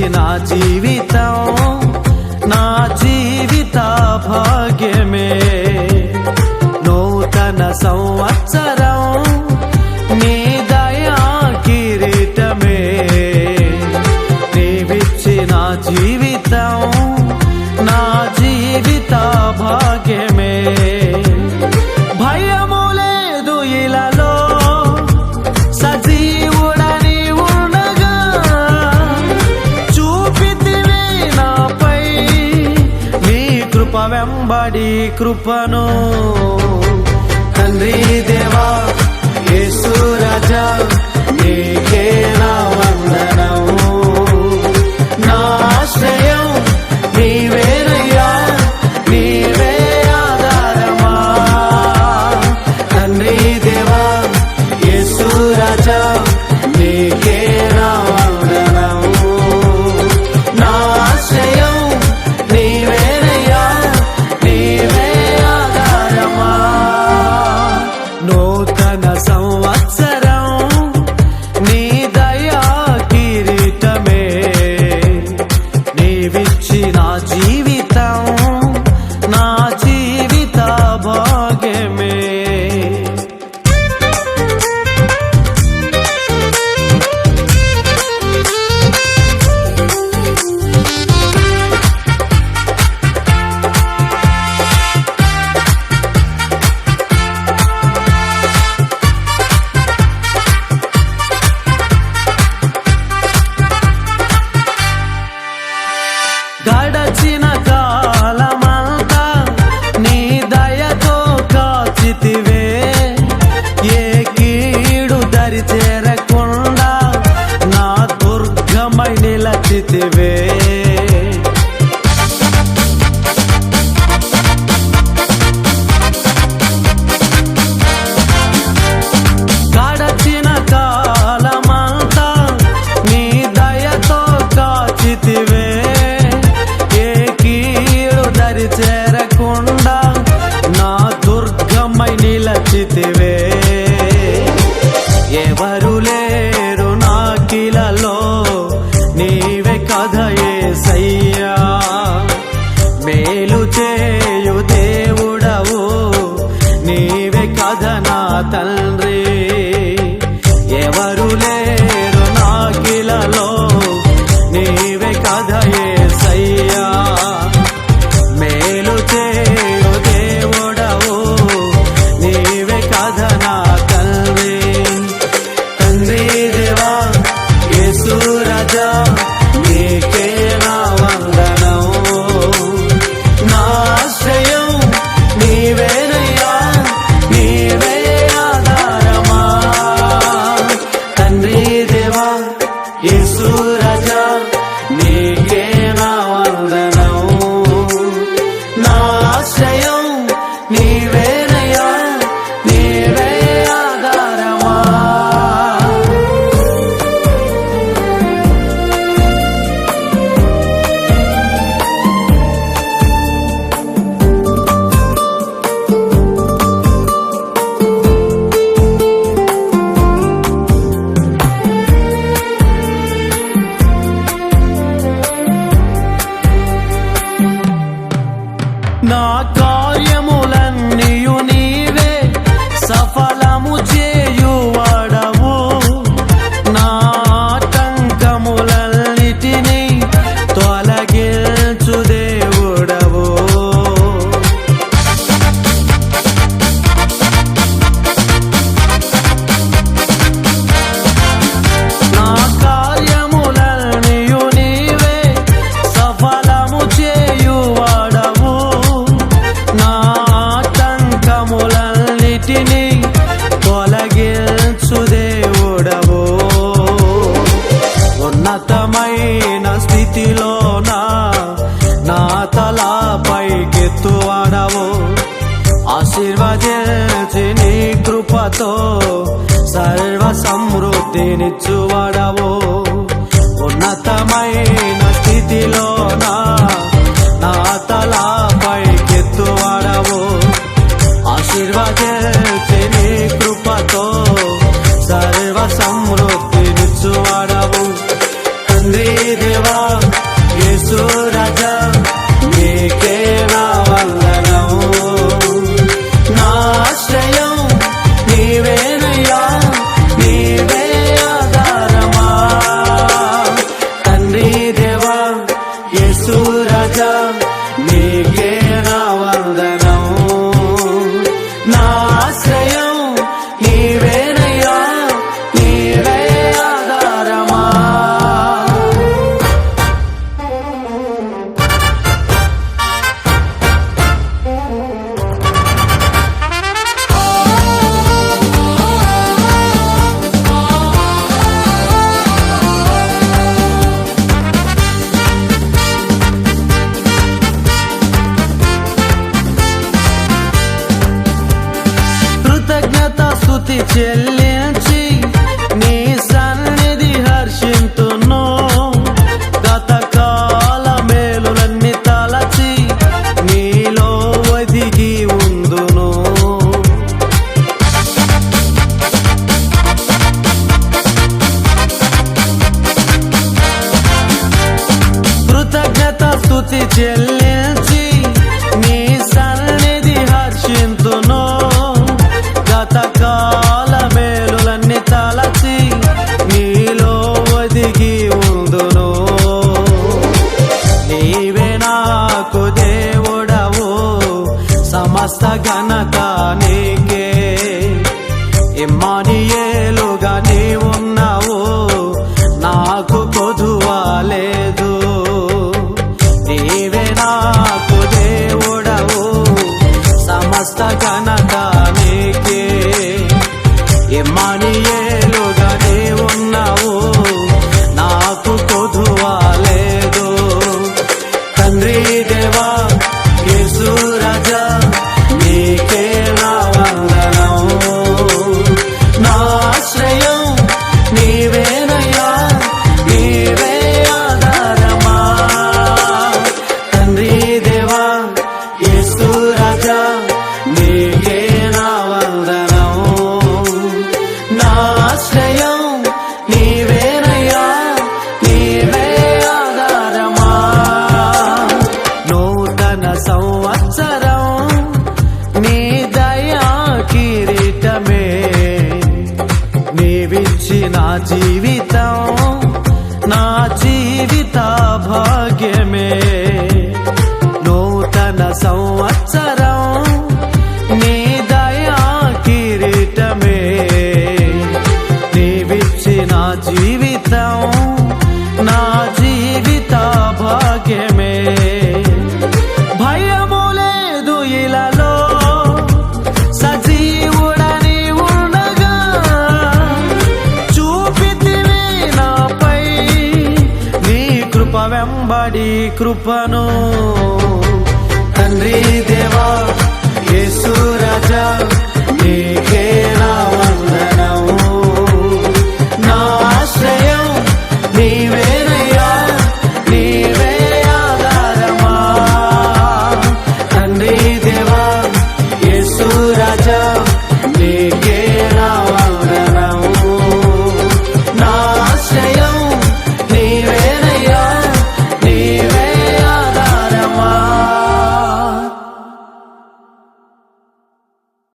నా జీవితం నా జీవిత భాగ్యమే నూతన సంవత్సరం నీ దయా కిరీటమే నీవిచ్చిన జీవితం నా జీవిత భాగ్యమే భయము లేదు ఇలాలో సజీవుడని ఉండగా చూపితివి నాపై నీ కృప వెంబడి కృపను తండ్రి దేవా యేసు రాజా నీకే నా వందనం నా ఆశ్రయం నీవేనయ్యా నీవే ఆధారమా తండ్రి దేవా యేసు రాజా నీకే నా వందనం నా ఆశ్రయం నీవేనయ్యా నీవే ఆధారమా నూతన సంవత్సరం నీ దయా కిరీటమే నీవిచ్చిన జీవితం నా జీవిత భాగ్యమే గడచిన కాలమంతా నీ దయతో కాచితివే ఏ కీడు దరి చేరకుండా నా దుర్గమై నిలచితివే గడచిన కాలమంతా నీ దయతో కాచితివే చేరకుండా నా దుర్గమై నిలచితివే ఎవరు లేరు నాకిలలో నీవే కదా యేసయ్యా మేలు చేయు దేవుడవు నీవే కదా నా తండ్రి ఎవరు లేరు నాకిలలో నీవే కదా యేసయ్యా మేలు చేయు దేవుడవు నీవే కదా నా తండ్రి తండ్రి దేవా యేసు రాజా నీకే నా వందనం నా ఆశ్రయం నీవేనయ్యా నీవే ఆధారమా తండ్రి దేవా యేసు రాజా నీకే నా వందనం నా ఆశ్రయం నీవేనయ్యా నీవే ఆధారమా నా కార్యములన్నీయు నీవే సఫలము చేయువాడవు నా ఆటంకములన్నిటినీ తొలగించు దేవుడవు నా కార్యములన్నీయు నీవే సఫలము చేయువాడవు నా ఆటంకములన్నిటినీ తొలగించు దేవుడవు ఉన్నతమైన స్థితిలోన నా తల పైకెత్తువాడవు ఆశీర్వదించి నీ కృపతో సర్వ సమృద్ధినిచ్చువాడవు ఉన్నతమైన స్థితిలోన నా తల పైకెత్తువాడవు ఆశీర్వదించి నీ కృపతో సర్వ సమృద్ధినిచ్చువాడవు తండ్రి దేవా స్తుతి చెల్లించి నీ సన్నిధి హర్షింతును గతకాల మేలులన్నీ తలచి నీలో ఒదిగి ఉందును నీవే నాకు దేవుడవు సమస్త ఘనత నీకే ఇమ్మానుయేలుగా నీవున్నావు నాకు కొదువా లేదు నీవే నాకు దేవుడవు సమస్త ఘనత నీకే ఇమ్మానుయేలుగా నీవున్నావు నాకు కొదువా లేదు తండ్రి దేవా యేసు రాజా నీకే నా వందనం నా ఆశ్రయం నీవేనయ్యా నీవే ఆధారమా తండ్రి దేవా యేసు రాజా నీకే నా వందనం నా ఆశ్రయం నీవేనయ్యా నీవే ఆధారమా నూతన సంవత్సరం నీ దయా కిరీటమే నీవిచ్చిన జీవితం నా జీవిత భాగ్యమే నూతన సంవత్సరం నీ దయా కిరీటమే నీవిచ్చిన జీవితం నా జీవిత భాగ్యమే భయము లేదు ఇలలో సజీవుడని ఉండగా చూపితివి నాపై నీ కృప వెంబడి కృపను తండ్రి దేవా యేసు రాజా